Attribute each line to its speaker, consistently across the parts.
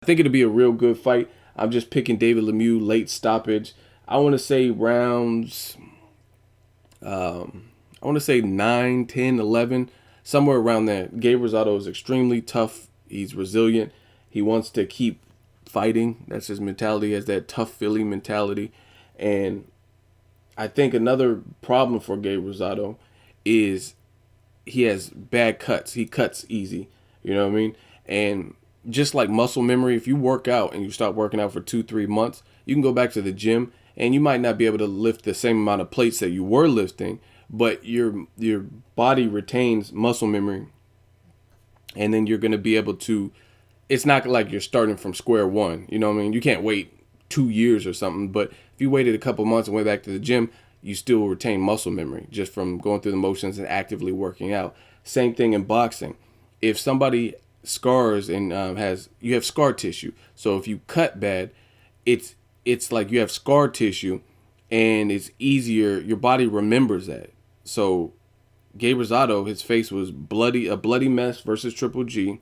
Speaker 1: I think it'll be a real good fight. I'm just picking David Lemieux late stoppage. I want to say rounds. I want to say 9, 10, 11, somewhere around there. Gabe Rosado is extremely tough. He's resilient. He wants to keep fighting. That's his mentality. He has that tough Philly mentality. And I think another problem for Gabe Rosado is he has bad cuts. He cuts easy. You know what I mean? And just like muscle memory, if you work out and you start working out for 2, 3 months, you can go back to the gym and you might not be able to lift the same amount of plates that you were lifting, but your body retains muscle memory, and then you're gonna be able to. It's not like you're starting from square one. You know what I mean? You can't wait 2 years or something, but if you waited a couple months and went back to the gym, you still retain muscle memory just from going through the motions and actively working out. Same thing in boxing. If somebody scars and you have scar tissue, so if you cut bad, it's like you have scar tissue, and it's easier. Your body remembers that. So Gabe Rosado, his face was bloody, a bloody mess versus Triple G.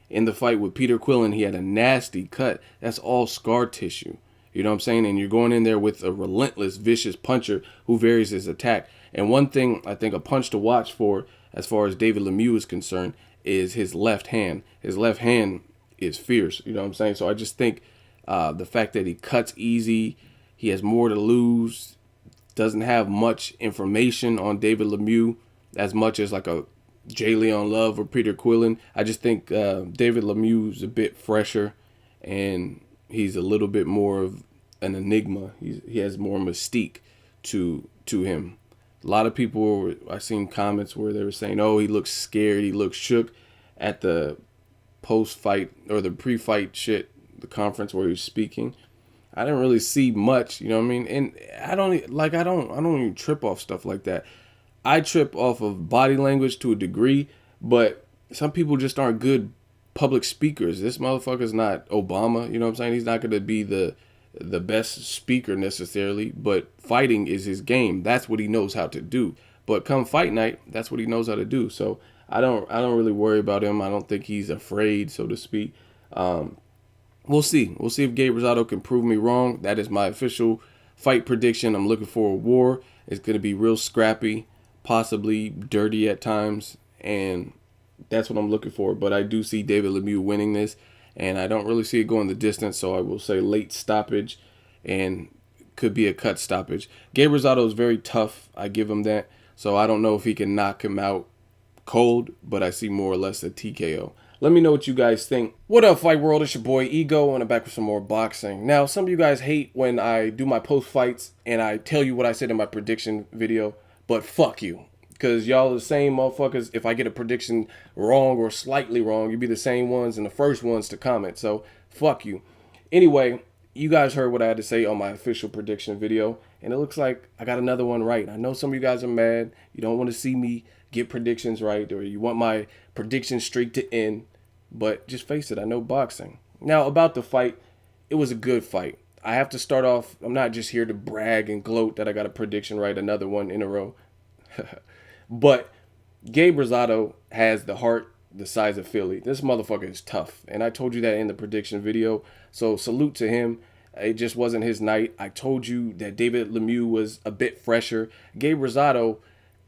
Speaker 1: In the fight with Peter Quillen, he had a nasty cut. That's all scar tissue. You know what I'm saying? And you're going in there with a relentless, vicious puncher who varies his attack. And one thing I think a punch to watch for, as far as David Lemieux is concerned, is his left hand. His left hand is fierce. You know what I'm saying? So I just think the fact that he cuts easy, he has more to lose, doesn't have much information on David Lemieux as much as like a Jay Leon Love or Peter Quillen. I just think David Lemieux's a bit fresher, and he's a little bit more of an enigma. He has more mystique to him. A lot of people, I seen comments where they were saying, "Oh, he looks scared. He looks shook," at the post-fight or the pre-fight shit, the conference where he was speaking. I didn't really see much, you know what I mean? And I don't even trip off stuff like that. I trip off of body language to a degree, but some people just aren't good public speakers. This motherfucker's not Obama, you know what I'm saying? He's not going to be the best speaker necessarily, but fighting is his game. That's what he knows how to do. But come fight night, that's what he knows how to do. So I don't really worry about him. I don't think he's afraid, so to speak. We'll see. We'll see if Gabe Rosado can prove me wrong. That is my official fight prediction. I'm looking for a war. It's going to be real scrappy, possibly dirty at times, and that's what I'm looking for. But I do see David Lemieux winning this, and I don't really see it going the distance, so I will say late stoppage, and could be a cut stoppage. Gabe Rosado is very tough. I give him that. So I don't know if he can knock him out cold, but I see more or less a TKO. Let me know what you guys think. What up, Fight World? It's your boy Ego, and I'm back with some more boxing. Now, some of you guys hate when I do my post-fights and I tell you what I said in my prediction video, but fuck you. Because y'all are the same motherfuckers. If I get a prediction wrong or slightly wrong, you'd be the same ones and the first ones to comment. So, fuck you. Anyway, you guys heard what I had to say on my official prediction video, and it looks like I got another one right. I know some of you guys are mad. You don't want to see me get predictions right, or you want my prediction streak to end. But just face it, I know boxing. Now, about the fight, it was a good fight. I have to start off, I'm not just here to brag and gloat that I got a prediction right, another one in a row. But Gabe Rosado has the heart the size of Philly. This motherfucker is tough. And I told you that in the prediction video. So salute to him. It just wasn't his night. I told you that David Lemieux was a bit fresher. Gabe Rosado,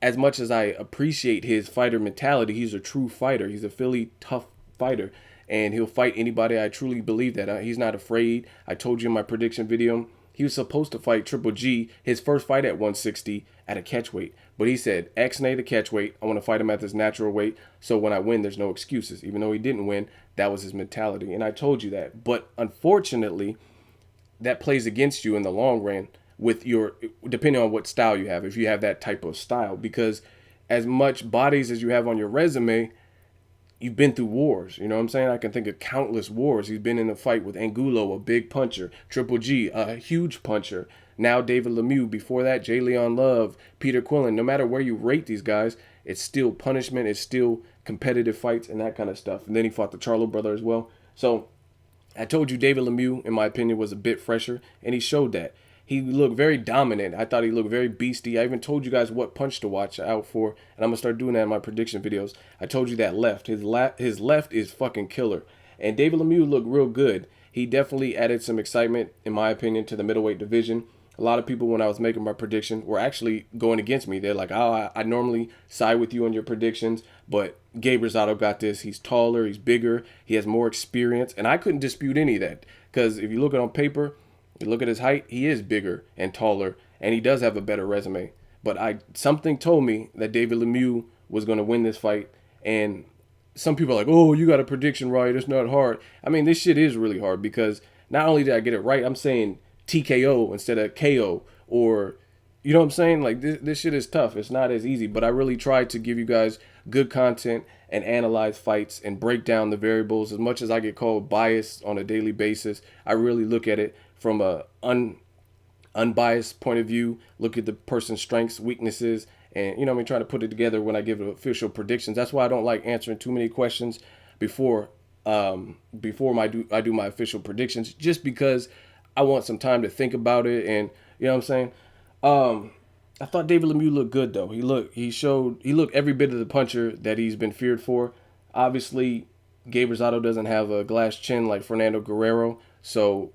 Speaker 1: as much as I appreciate his fighter mentality, he's a true fighter. He's a Philly tough fighter, and he'll fight anybody. I truly believe that. He's not afraid. I told you in my prediction video, he was supposed to fight Triple G, his first fight at 160 at a catchweight. But he said, X-nay the catchweight. I want to fight him at this natural weight, so when I win, there's no excuses. Even though he didn't win, that was his mentality, and I told you that. But unfortunately, that plays against you in the long run with your, depending on what style you have, if you have that type of style. Because as much bodies as you have on your resume, you've been through wars. You know what I'm saying? I can think of countless wars. He's been in a fight with Angulo, a big puncher. Triple G, a huge puncher. Now David Lemieux. Before that, Jay Leon Love, Peter Quillen. No matter where you rate these guys, it's still punishment. It's still competitive fights and that kind of stuff. And then he fought the Charlo brother as well. So I told you David Lemieux, in my opinion, was a bit fresher, and he showed that. He looked very dominant. I thought he looked very beastie. I even told you guys what punch to watch out for, and I'm going to start doing that in my prediction videos. I told you that left. His left is fucking killer. And David Lemieux looked real good. He definitely added some excitement, in my opinion, to the middleweight division. A lot of people, when I was making my prediction, were actually going against me. They're like, oh, I normally side with you on your predictions, but Gabe Rosado got this. He's taller, he's bigger, he has more experience. And I couldn't dispute any of that, because if you look at it on paper, you look at his height, he is bigger and taller, and he does have a better resume. But something told me that David Lemieux was going to win this fight. And some people are like, oh, you got a prediction right, it's not hard. I mean, this shit is really hard, because not only did I get it right, I'm saying TKO instead of KO, or, you know what I'm saying? Like, this shit is tough. It's not as easy, but I really try to give you guys good content and analyze fights and break down the variables. As much as I get called biased on a daily basis, I really look at it from a unbiased point of view, look at the person's strengths, weaknesses, and, you know what I mean, try to put it together when I give official predictions. That's why I don't like answering too many questions before I do my official predictions, just because I want some time to think about it. And, you know what I'm saying? I thought David Lemieux looked good, though. He looked every bit of the puncher that he's been feared for. Obviously, Gabe Rosado doesn't have a glass chin like Fernando Guerrero, so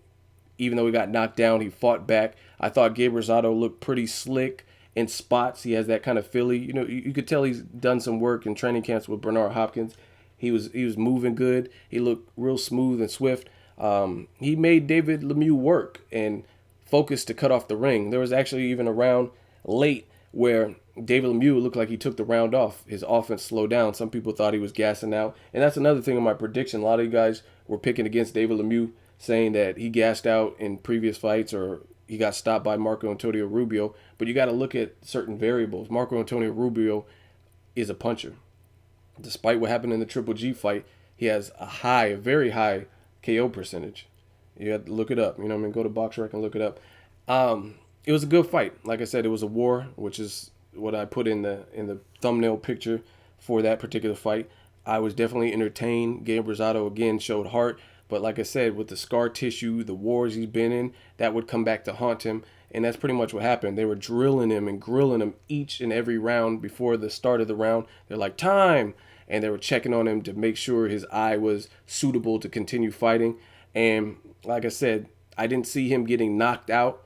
Speaker 1: even though he got knocked down, he fought back. I thought Gabe Rosado looked pretty slick in spots. He has that kind of Philly. You know, you could tell he's done some work in training camps with Bernard Hopkins. He was moving good. He looked real smooth and swift. He made David Lemieux work and focus to cut off the ring. There was actually even a round late where David Lemieux looked like he took the round off. His offense slowed down. Some people thought he was gassing out. And that's another thing in my prediction. A lot of you guys were picking against David Lemieux, saying that he gassed out in previous fights or he got stopped by Marco Antonio Rubio. But you got to look at certain variables. Marco Antonio Rubio is a puncher. Despite what happened in the Triple G fight, he has a very high KO percentage. You have to look it up. You know what I mean? Go to BoxRec and look it up. It was a good fight. Like I said, it was a war, which is what I put in the thumbnail picture for that particular fight. I was definitely entertained. Gabe Rosado again showed heart, but like I said, with the scar tissue, the wars he's been in, that would come back to haunt him, and that's pretty much what happened. They were drilling him and grilling him each and every round before the start of the round. They're like, time! And they were checking on him to make sure his eye was suitable to continue fighting. And like I said, I didn't see him getting knocked out,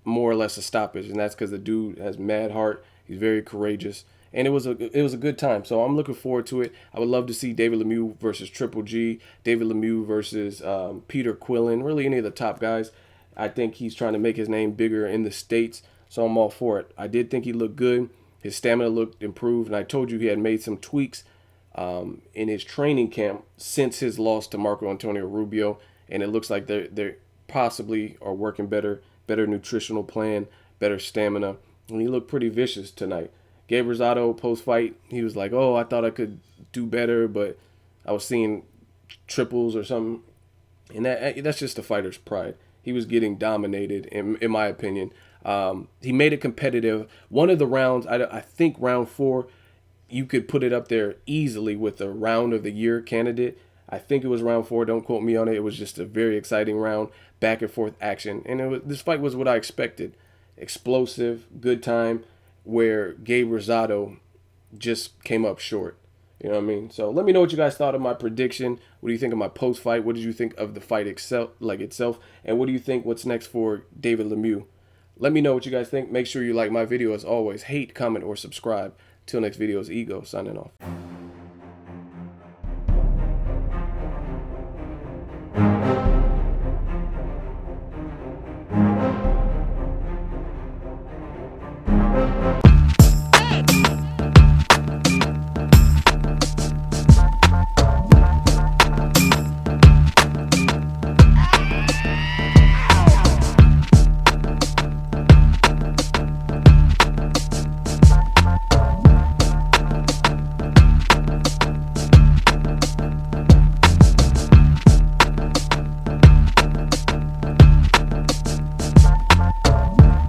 Speaker 1: more or less a stoppage, and that's because the dude has mad heart. He's very courageous, and it was a good time. So I'm looking forward to it. I would love to see David Lemieux versus Triple G, David Lemieux versus Peter Quillen, really any of the top guys. I think he's trying to make his name bigger in the States, so I'm all for it. I did think he looked good. His stamina looked improved, and I told you he had made some tweaks in his training camp since his loss to Marco Antonio Rubio, and it looks like they possibly are working better nutritional plan, better stamina, and he looked pretty vicious tonight. Gabe Rosado post-fight, he was like, oh, I thought I could do better, but I was seeing triples or something, and that's just a fighter's pride. He was getting dominated, in my opinion. He made it competitive. One of the rounds, I think round 4, you could put it up there easily with a round of the year candidate. I think it was round 4. Don't quote me on it. It was just a very exciting round, back and forth action. And this fight was what I expected. Explosive, good time, where Gabe Rosado just came up short. You know what I mean? So let me know what you guys thought of my prediction. What do you think of my post-fight? What did you think of the fight itself? And what do you think what's next for David Lemieux? Let me know what you guys think. Make sure you like my video as always. Hate, comment, or subscribe. Till next video, it's Ego signing off.